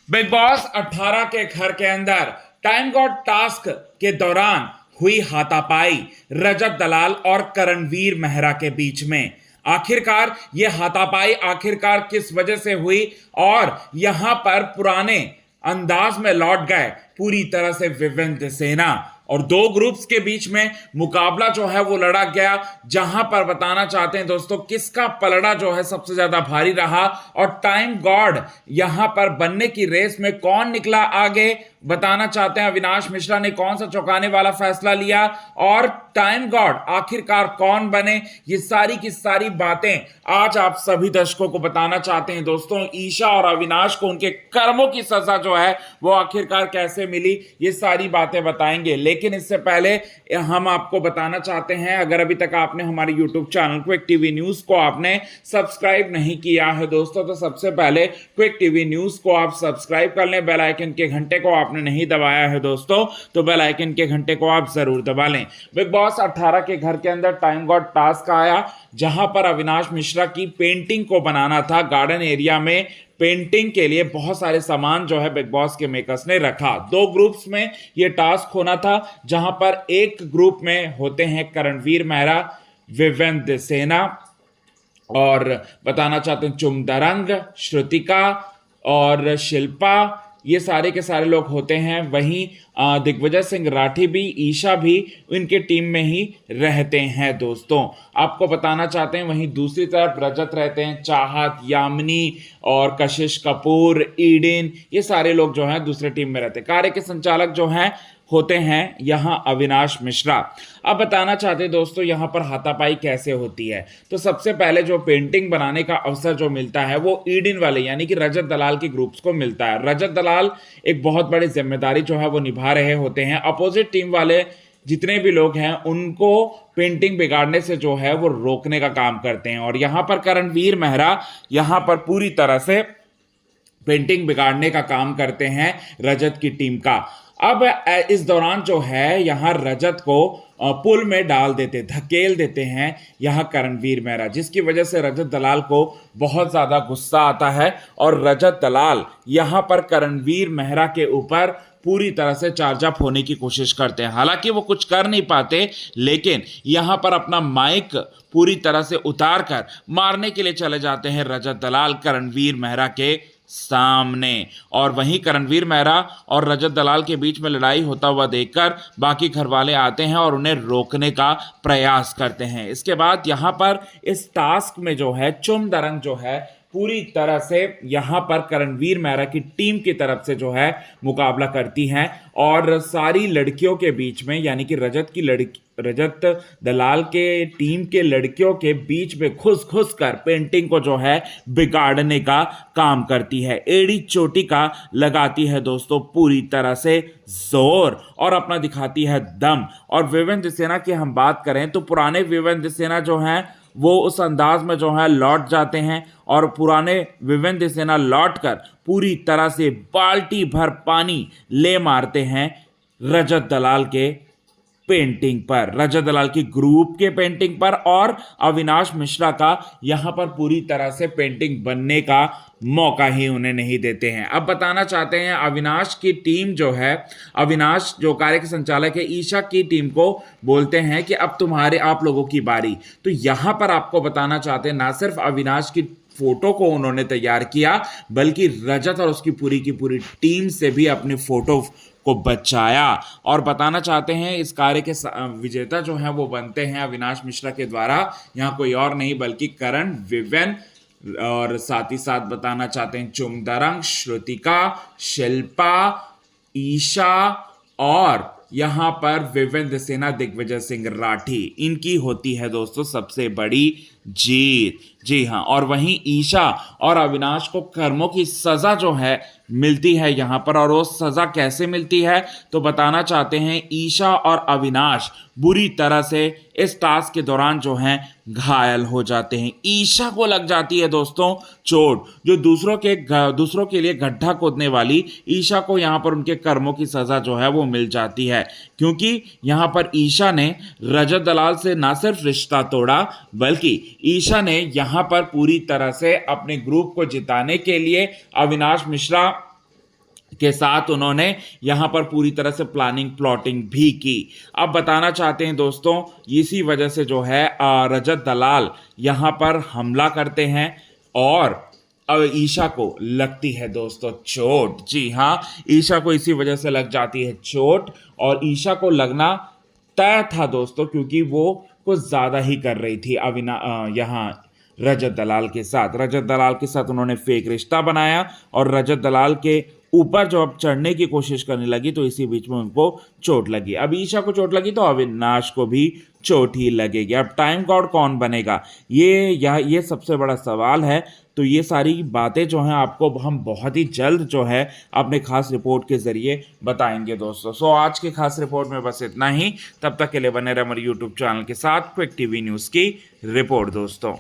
Big boss 18 के घर के अंदर टाइम गॉड टास्क के दौरान हुई हाथापाई रजत दलाल और करणवीर मेहरा के बीच में। आखिरकार ये हाथापाई आखिरकार किस वजह से हुई और यहां पर पुराने अंदाज में लौट गए पूरी तरह से विवेंद्र सेना और दो ग्रुप्स के बीच में मुकाबला जो है वो लड़ा गया, जहां पर बताना चाहते हैं दोस्तों किसका पलड़ा जो है सबसे ज्यादा भारी रहा और टाइम गॉड यहां पर बनने की रेस में कौन निकला आगे। बताना चाहते हैं अविनाश मिश्रा ने कौन सा चौंकाने वाला फैसला लिया और टाइम गॉड आखिरकार कौन बने। ये सारी की सारी बातें आज आप सभी दर्शकों को बताना चाहते हैं दोस्तों। ईशा और अविनाश को उनके कर्मों की सजा जो है वो आखिरकार कैसे मिली, ये सारी बातें बताएंगे। लेकिन इससे पहले हम आपको बताना चाहते हैं, अगर अभी तक आपने हमारे YouTube channel quick TV news को आपने सब्सक्राइब नहीं किया है दोस्तों, तो सबसे पहले क्विक टीवी न्यूज को आप सब्सक्राइब कर लें। बेल आइकन के घंटे को आपने नहीं दबाया है दोस्तों, तो बेल आइकन के घंटे को आप जरूर दबा लें। बिग बॉस 18 के घर के अंदर टाइम गॉड टास्क आया, जहां पर अविनाश मिश्रा की पेंटिंग को बनाना था। गार्डन एरिया में पेंटिंग के लिए बहुत सारे सामान जो है बिग बॉस के मेकर्स ने रखा। दो ग्रुप्स में यह टास्क होना था, जहां पर एक ग्रुप में होते हैं करणवीर मेहरा, विवेंद्र सेना और बताना चाहते हैं चुमदरंग, श्रुतिका और शिल्पा, ये सारे के सारे लोग होते हैं। वहीं दिग्विजय सिंह राठी भी, ईशा भी इनके टीम में ही रहते हैं दोस्तों, आपको बताना चाहते हैं। वहीं दूसरी तरफ रजत रहते हैं, चाहत, यामिनी और कशिश कपूर, ईडेन, ये सारे लोग जो हैं दूसरे टीम में रहते हैं। कार्य के संचालक जो हैं होते हैं यहां अविनाश मिश्रा। अब बताना चाहते हैं दोस्तों यहां पर हाथापाई कैसे होती है। तो सबसे पहले जो पेंटिंग बनाने का अवसर जो मिलता है वो ईडन वाले यानी कि रजत दलाल के ग्रुप्स को मिलता है। रजत दलाल एक बहुत बड़ी जिम्मेदारी जो है वो निभा रहे होते हैं। अपोजिट टीम वाले जितने भी लोग हैं उनको पेंटिंग बिगाड़ने से जो है वो रोकने का काम करते हैं और यहां पर करणवीर मेहरा यहां पर पूरी तरह से पेंटिंग बिगाड़ने का काम करते हैं रजत की टीम का। अब इस दौरान जो है यहां रजत को पुल में डाल देते, धकेल देते हैं यहां करणवीर मेहरा, जिसकी वजह से रजत दलाल को बहुत ज़्यादा गुस्सा आता है और रजत दलाल यहां पर करणवीर मेहरा के ऊपर पूरी तरह से चार्ज अप होने की कोशिश करते हैं। हालांकि वो कुछ कर नहीं पाते, लेकिन यहां पर अपना माइक पूरी तरह से उतार कर मारने के लिए चले जाते हैं रजत दलाल करणवीर मेहरा के सामने। और वहीं करणवीर मेहरा और रजत दलाल के बीच में लड़ाई होता हुआ देखकर बाकी घर वाले आते हैं और उन्हें रोकने का प्रयास करते हैं। इसके बाद यहां पर इस टास्क में जो है चुमदरंग जो है पूरी तरह से यहां पर करणवीर मेहरा की टीम की तरफ से जो है मुकाबला करती हैं और सारी लड़कियों के बीच में यानी कि रजत दलाल के टीम के लड़कियों के बीच में घुस कर पेंटिंग को जो है बिगाड़ने का काम करती है। एड़ी चोटी का लगाती है दोस्तों पूरी तरह से जोर और अपना दिखाती है दम। और विवेंद्र सेना की हम बात करें तो पुराने विवेंद्र सेना जो हैं वो उस अंदाज में जो है लौट जाते हैं और पुराने विवेंद्र सेना लौटकर पूरी तरह से बाल्टी भर पानी ले मारते हैं रजत दलाल के पेंटिंग पर, रजत दलाल की ग्रुप के पेंटिंग पर और अविनाश मिश्रा का यहां पर पूरी तरह से पेंटिंग बनने का मौका ही उन्हें नहीं देते हैं। अब बताना चाहते हैं अविनाश की टीम जो है, अविनाश जो कार्य के संचालक है, ईशा की टीम को बोलते हैं कि अब आप लोगों की बारी। तो यहां पर आपको बताना चाहते हैं ना सिर्फ अविनाश की फोटो को उन्होंने तैयार किया बल्कि रजत और उसकी पूरी टीम से भी अपनी फोटो को बचाया। और बताना चाहते हैं इस कार्य के विजेता जो हैं वो बनते हैं अविनाश मिश्रा के द्वारा, यहाँ कोई और नहीं बल्कि करण, विवेन और साथ ही साथ बताना चाहते हैं चुमदरंग, श्रुतिका, शिल्पा, ईशा और यहां पर विवेंद्र सेना, दिग्विजय सिंह राठी, इनकी होती है दोस्तों सबसे बड़ी जीत। जी हाँ, और वहीं ईशा और अविनाश को कर्मों की सजा जो है मिलती है यहां पर। और वो सजा कैसे मिलती है तो बताना चाहते हैं ईशा और अविनाश बुरी तरह से इस टास्क के दौरान जो हैं घायल हो जाते हैं। ईशा को लग जाती है दोस्तों चोट, जो दूसरों के लिए गड्ढा खोदने वाली ईशा को यहां पर उनके कर्मों की सजा जो है वो मिल जाती है, क्योंकि यहां पर ईशा ने रजत दलाल से ना सिर्फ रिश्ता तोड़ा बल्कि ईशा ने यहां पर पूरी तरह से अपने ग्रुप को जिताने के लिए अविनाश मिश्रा के साथ उन्होंने यहाँ पर पूरी तरह से प्लानिंग प्लॉटिंग भी की। अब बताना चाहते हैं दोस्तों, इसी वजह से जो है रजत दलाल यहाँ पर हमला करते हैं और अब ईशा को लगती है दोस्तों चोट। जी हाँ, ईशा को इसी वजह से लग जाती है चोट और ईशा को लगना तय था दोस्तों, क्योंकि वो कुछ ज़्यादा ही कर रही थी यहाँ रजत दलाल के साथ। रजत दलाल के साथ उन्होंने फेक रिश्ता बनाया और रजत दलाल के ऊपर जब चढ़ने की कोशिश करने लगी तो इसी बीच में उनको चोट लगी। अब ईशा को चोट लगी तो अविनाश को भी चोट ही लगेगी। अब टाइम गॉड कौन बनेगा, ये सबसे बड़ा सवाल है। तो ये सारी बातें जो हैं आपको हम बहुत ही जल्द जो है अपने खास रिपोर्ट के ज़रिए बताएंगे दोस्तों। सो आज के खास रिपोर्ट में बस इतना ही। तब तक के लिए बने रहे हमारे यूट्यूब चैनल के साथ क्विक टीवी न्यूज़ की रिपोर्ट दोस्तों।